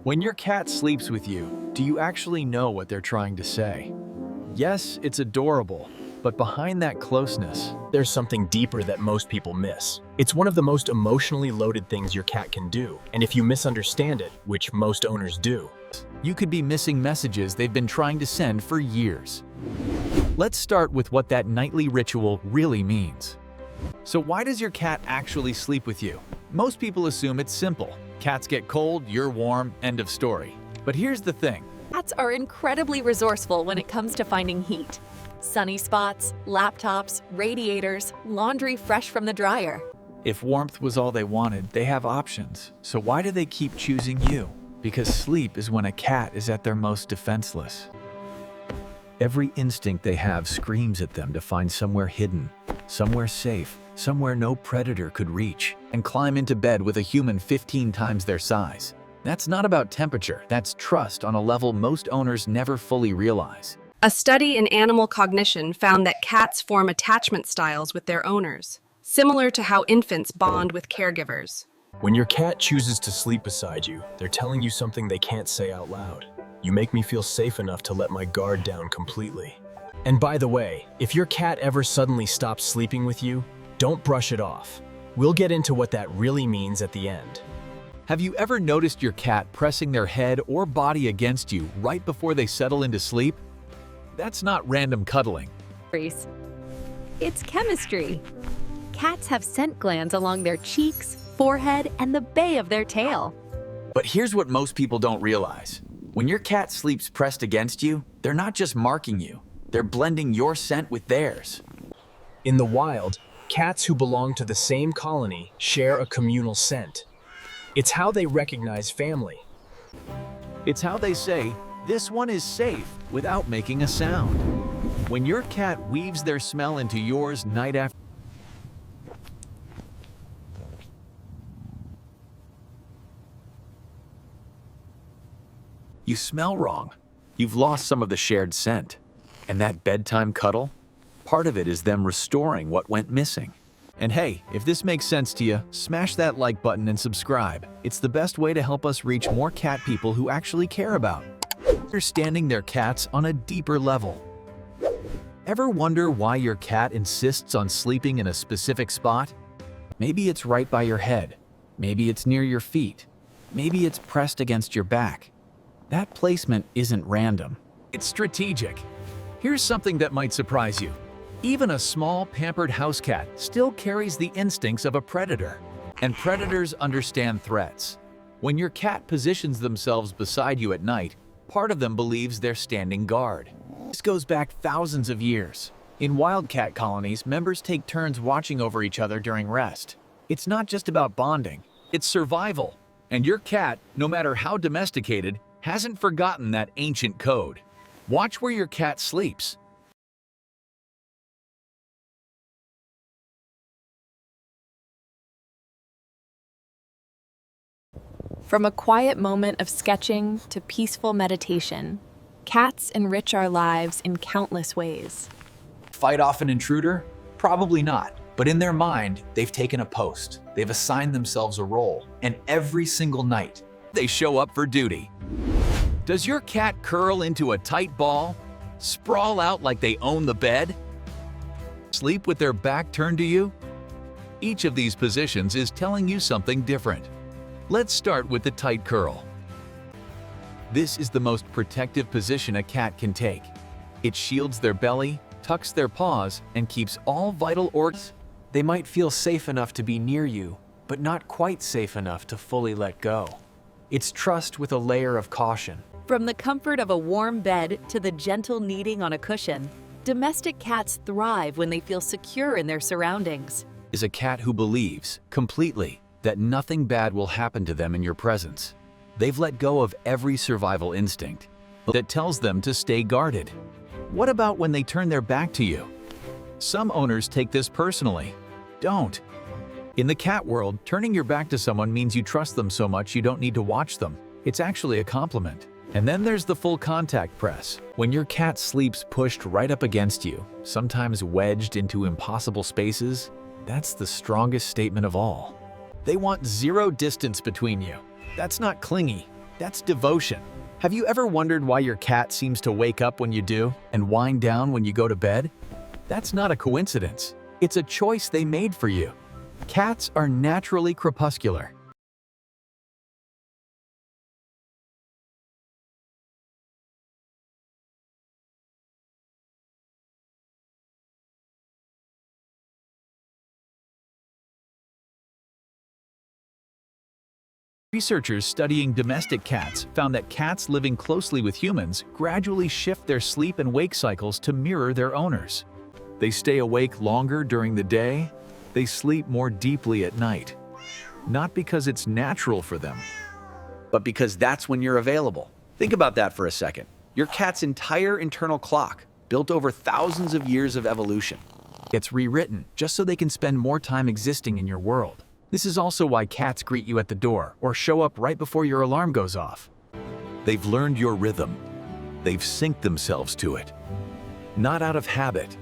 When your cat sleeps with you, do you actually know what they're trying to say? Yes, it's adorable, but behind that closeness, There's something deeper that most people miss. It's one of the most emotionally loaded things your cat can do, and if you misunderstand it, which most owners do, you could be missing messages they've been trying to send for years. Let's start with what that nightly ritual really means. So why does your cat actually sleep with you? Most people assume it's simple. Cats get cold, you're warm, end of story. But here's the thing. Cats are incredibly resourceful when it comes to finding heat. Sunny spots, laptops, radiators, laundry fresh from the dryer. If warmth was all they wanted, they have options. So why do they keep choosing you? Because sleep is when a cat is at their most defenseless. Every instinct they have screams at them to find somewhere hidden, somewhere safe, somewhere no predator could reach, and climb into bed with a human 15 times their size. That's not about temperature, that's trust on a level most owners never fully realize. A study in animal cognition found that cats form attachment styles with their owners, similar to how infants bond with caregivers. when your cat chooses to sleep beside you, they're telling you something they can't say out loud. You make me feel safe enough to let my guard down completely. And by the way, if your cat ever suddenly stops sleeping with you, don't brush it off. We'll get into what that really means at the end. Have you ever noticed your cat pressing their head or body against you right before they settle into sleep? That's not random cuddling. It's chemistry. Cats have scent glands along their cheeks, forehead, and the bay of their tail. But here's what most people don't realize. When your cat sleeps pressed against you, they're not just marking you, they're blending your scent with theirs. In the wild, cats who belong to the same colony share a communal scent. It's how they recognize family. It's how they say, "This one is safe," without making a sound. When your cat weaves their smell into yours night after, you smell wrong. You've lost some of the shared scent. And that bedtime cuddle? Part of it is them restoring what went missing. And hey, if this makes sense to you, smash that like button and subscribe. It's the best way to help us reach more cat people who actually care about understanding their cats on a deeper level. Ever wonder why your cat insists on sleeping in a specific spot? Maybe it's right by your head. Maybe it's near your feet. Maybe it's pressed against your back. That placement isn't random. It's strategic. Here's something that might surprise you. Even a small, pampered house cat still carries the instincts of a predator. And predators understand threats. When your cat positions themselves beside you at night, part of them believes they're standing guard. This goes back thousands of years. In wildcat colonies, members take turns watching over each other during rest. It's not just about bonding, it's survival. And your cat, no matter how domesticated, hasn't forgotten that ancient code. Watch where your cat sleeps. From a quiet moment of sketching to peaceful meditation, cats enrich our lives in countless ways. Fight off an intruder? Probably not. But in their mind, they've taken a post. They've assigned themselves a role. And every single night, they show up for duty. Does your cat curl into a tight ball? Sprawl out like they own the bed? Sleep with their back turned to you? Each of these positions is telling you something different. Let's start with the tight curl. This is the most protective position a cat can take. It shields their belly, tucks their paws, and keeps all vital organs. They might feel safe enough to be near you, but not quite safe enough to fully let go. It's trust with a layer of caution. From the comfort of a warm bed to the gentle kneading on a cushion, domestic cats thrive when they feel secure in their surroundings. Is a cat who believes, completely, that nothing bad will happen to them in your presence. They've let go of every survival instinct that tells them to stay guarded. What about when they turn their back to you? Some owners take this personally. Don't. In the cat world, turning your back to someone means you trust them so much you don't need to watch them. It's actually a compliment. And then there's the full contact press. When your cat sleeps pushed right up against you, sometimes wedged into impossible spaces, that's the strongest statement of all. They want zero distance between you. That's not clingy. That's devotion. Have you ever wondered why your cat seems to wake up when you do and wind down when you go to bed? That's not a coincidence. It's a choice they made for you. Cats are naturally crepuscular. Researchers studying domestic cats found that cats living closely with humans gradually shift their sleep and wake cycles to mirror their owners. They stay awake longer during the day, they sleep more deeply at night. Not because it's natural for them, but because that's when you're available. Think about that for a second. Your cat's entire internal clock, built over thousands of years of evolution, gets rewritten just so they can spend more time existing in your world. This is also why cats greet you at the door or show up right before your alarm goes off. They've learned your rhythm. They've synced themselves to it. Not out of habit,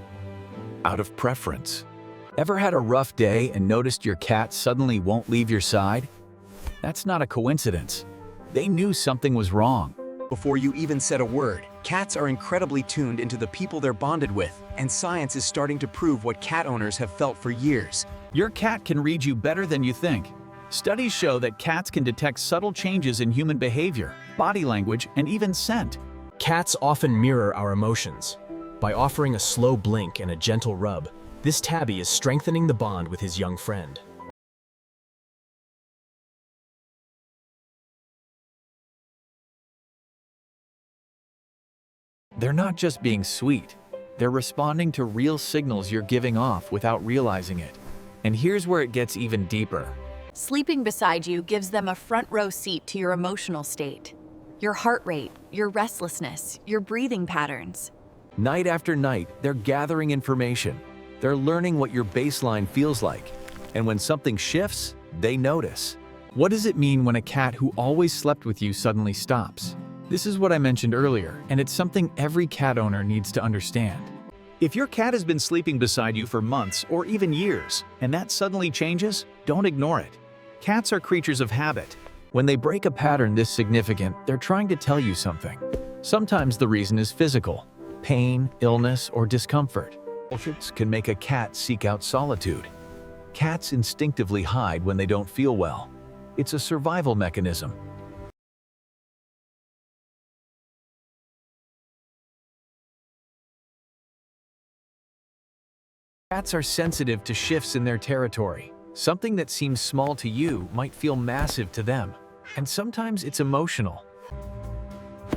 out of preference. Ever had a rough day and noticed your cat suddenly won't leave your side? That's not a coincidence. They knew something was wrong. Before you even said a word, cats are incredibly tuned into the people they're bonded with, and science is starting to prove what cat owners have felt for years. Your cat can read you better than you think. Studies show that cats can detect subtle changes in human behavior, body language, and even scent. Cats often mirror our emotions. By offering a slow blink and a gentle rub, this tabby is strengthening the bond with his young friend. They're not just being sweet. They're responding to real signals you're giving off without realizing it. And here's where it gets even deeper. Sleeping beside you gives them a front row seat to your emotional state, your heart rate, your restlessness, your breathing patterns. Night after night, they're gathering information. They're learning what your baseline feels like. And when something shifts, they notice. What does it mean when a cat who always slept with you suddenly stops? This is what I mentioned earlier, and it's something every cat owner needs to understand. If your cat has been sleeping beside you for months or even years, and that suddenly changes, don't ignore it. Cats are creatures of habit. When they break a pattern this significant, they're trying to tell you something. Sometimes the reason is physical. Pain, illness, or discomfort. Bullshits can make a cat seek out solitude. Cats instinctively hide when they don't feel well. It's a survival mechanism. Cats are sensitive to shifts in their territory. Something that seems small to you might feel massive to them. And sometimes it's emotional.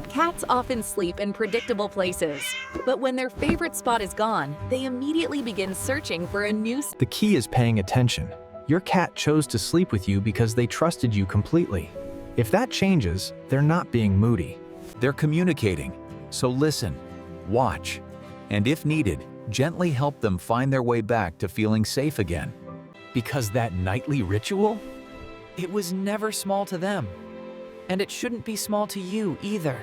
Cats often sleep in predictable places, but when their favorite spot is gone, they immediately begin searching for a new spot. The key is paying attention. Your cat chose to sleep with you because they trusted you completely. If that changes, they're not being moody. They're communicating. So listen, watch, and if needed, gently help them find their way back to feeling safe again. Because that nightly ritual, it was never small to them. And it shouldn't be small to you either.